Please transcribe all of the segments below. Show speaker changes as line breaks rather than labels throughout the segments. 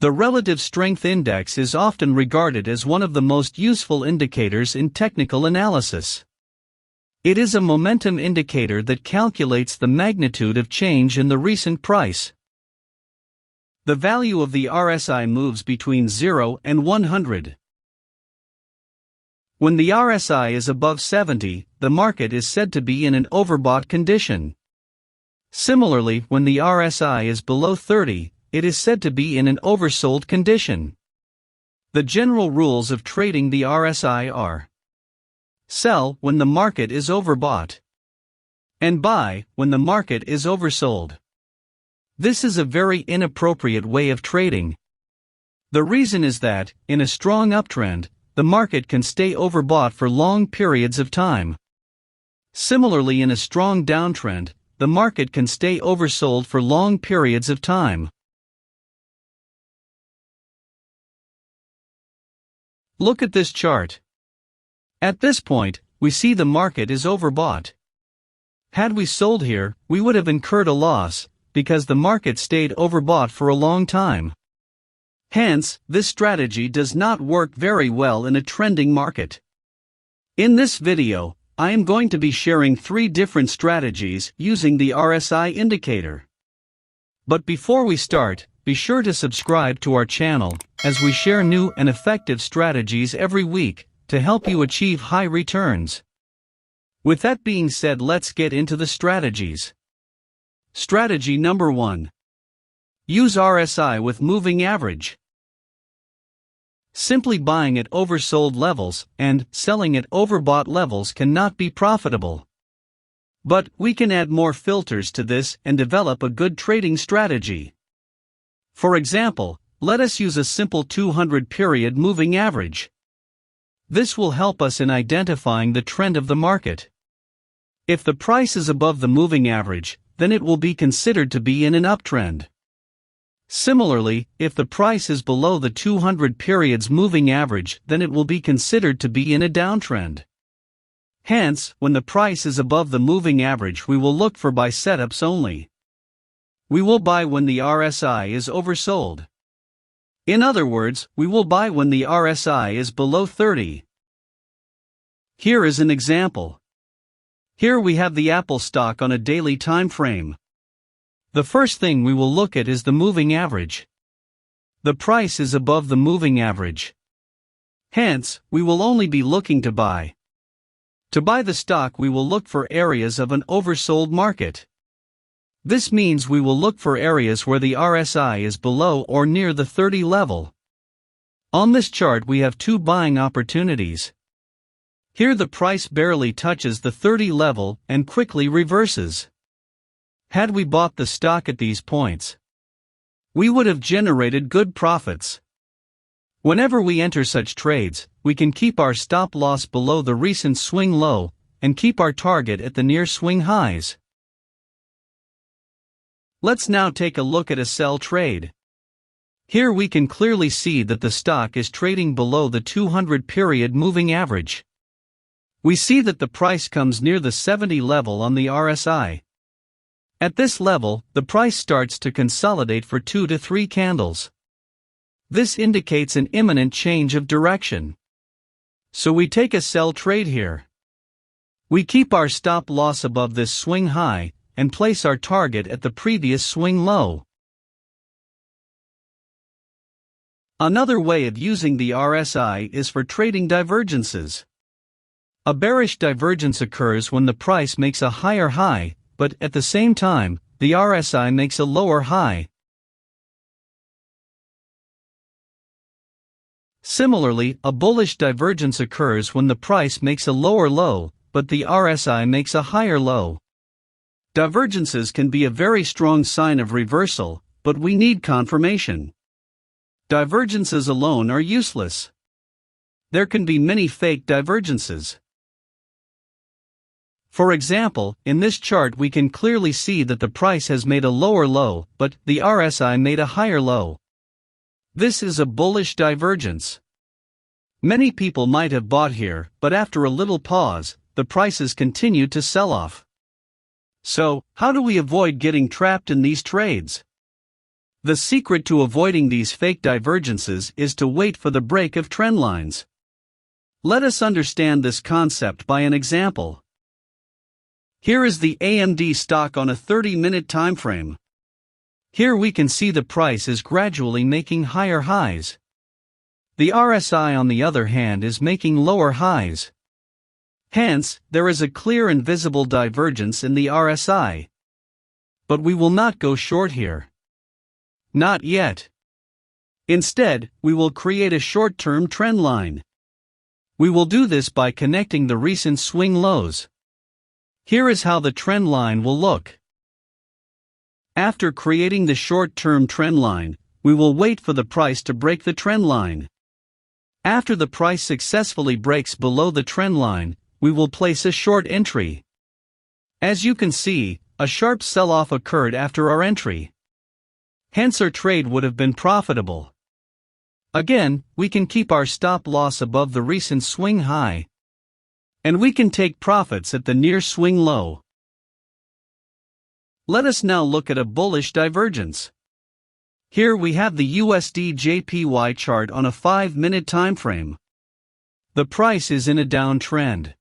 The relative strength index is often regarded as one of the most useful indicators in technical analysis. It is a momentum indicator that calculates the magnitude of change in the recent price. The value of the RSI moves between 0 and 100. When the RSI is above 70, the market is said to be in an overbought condition. Similarly, when the RSI is below 30, it is said to be in an oversold condition. The general rules of trading the RSI are: sell when the market is overbought, and buy when the market is oversold. This is a very inappropriate way of trading. The reason is that, in a strong uptrend, the market can stay overbought for long periods of time. Similarly, in a strong downtrend, the market can stay oversold for long periods of time. Look at this chart. At this point, we see the market is overbought. Had we sold here, we would have incurred a loss, because the market stayed overbought for a long time. Hence, this strategy does not work very well in a trending market. In this video, I am going to be sharing 3 different strategies using the RSI indicator. But before we start, be sure to subscribe to our channel, as we share new and effective strategies every week to help you achieve high returns. With that being said, let's get into the strategies. Strategy number 1. Use RSI with moving average. Simply buying at oversold levels and selling at overbought levels cannot be profitable. But we can add more filters to this and develop a good trading strategy. For example, let us use a simple 200-period moving average. This will help us in identifying the trend of the market. If the price is above the moving average, then it will be considered to be in an uptrend. Similarly, if the price is below the 200 periods moving average, then it will be considered to be in a downtrend. Hence, when the price is above the moving average, we will look for buy setups only. We will buy when the RSI is oversold. In other words, we will buy when the RSI is below 30. Here is an example. Here we have the Apple stock on a daily time frame. The first thing we will look at is the moving average. The price is above the moving average. Hence, we will only be looking to buy. To buy the stock, we will look for areas of an oversold market. This means we will look for areas where the RSI is below or near the 30 level. On this chart we have 2 buying opportunities. Here the price barely touches the 30 level and quickly reverses. Had we bought the stock at these points, we would have generated good profits. Whenever we enter such trades, we can keep our stop loss below the recent swing low and keep our target at the near swing highs. Let's now take a look at a sell trade. Here we can clearly see that the stock is trading below the 200-period moving average. We see that the price comes near the 70 level on the RSI. At this level, the price starts to consolidate for 2 to 3 candles. This indicates an imminent change of direction. So we take a sell trade here. We keep our stop loss above this swing high and place our target at the previous swing low. Another way of using the RSI is for trading divergences. A bearish divergence occurs when the price makes a higher high, but at the same time, the RSI makes a lower high. Similarly, a bullish divergence occurs when the price makes a lower low, but the RSI makes a higher low. Divergences can be a very strong sign of reversal, but we need confirmation. Divergences alone are useless. There can be many fake divergences. For example, in this chart we can clearly see that the price has made a lower low, but the RSI made a higher low. This is a bullish divergence. Many people might have bought here, but after a little pause, the prices continued to sell off. So, how do we avoid getting trapped in these trades? The secret to avoiding these fake divergences is to wait for the break of trend lines. Let us understand this concept by an example. Here is the AMD stock on a 30-minute time frame. Here we can see the price is gradually making higher highs. The RSI, on the other hand, is making lower highs. Hence, there is a clear and visible divergence in the RSI. But we will not go short here. Not yet. Instead, we will create a short-term trend line. We will do this by connecting the recent swing lows. Here is how the trend line will look. After creating the short-term trend line, we will wait for the price to break the trend line. After the price successfully breaks below the trend line, we will place a short entry. As you can see, a sharp sell-off occurred after our entry. Hence our trade would have been profitable. Again, we can keep our stop loss above the recent swing high. And we can take profits at the near swing low. Let us now look at a bullish divergence. Here we have the USD JPY chart on a 5-minute time frame. The price is in a downtrend.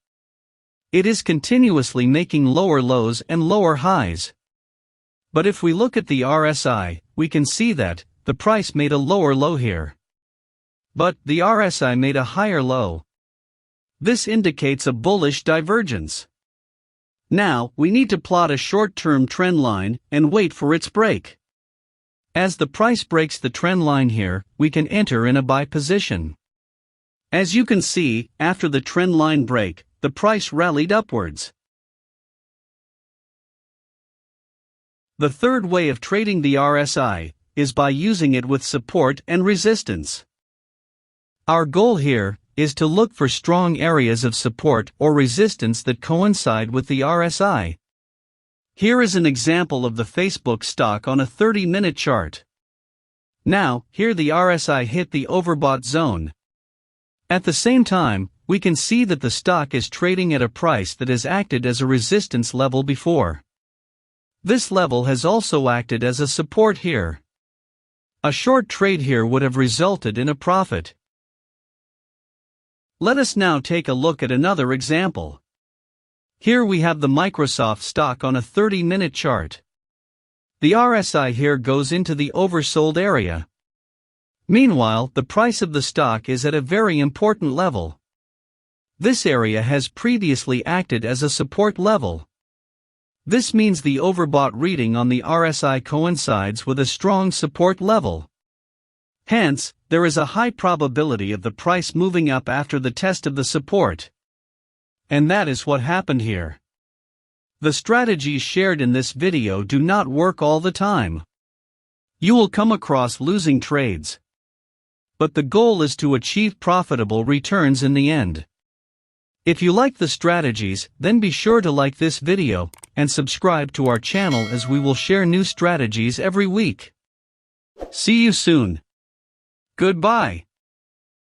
It is continuously making lower lows and lower highs. But if we look at the RSI, we can see that the price made a lower low here. But the RSI made a higher low. This indicates a bullish divergence. Now, we need to plot a short-term trend line and wait for its break. As the price breaks the trend line here, we can enter in a buy position. As you can see, after the trend line break, the price rallied upwards. The third way of trading the RSI is by using it with support and resistance. Our goal here is to look for strong areas of support or resistance that coincide with the RSI. Here is an example of the Facebook stock on a 30-minute chart. Now, here the RSI hit the overbought zone. At the same time, we can see that the stock is trading at a price that has acted as a resistance level before. This level has also acted as a support here. A short trade here would have resulted in a profit. Let us now take a look at another example. Here we have the Microsoft stock on a 30-minute chart. The RSI here goes into the oversold area. Meanwhile, the price of the stock is at a very important level. This area has previously acted as a support level. This means the overbought reading on the RSI coincides with a strong support level. Hence, there is a high probability of the price moving up after the test of the support. And that is what happened here. The strategies shared in this video do not work all the time. You will come across losing trades. But the goal is to achieve profitable returns in the end. If you like the strategies, then be sure to like this video and subscribe to our channel, as we will share new strategies every week. See you soon. Goodbye.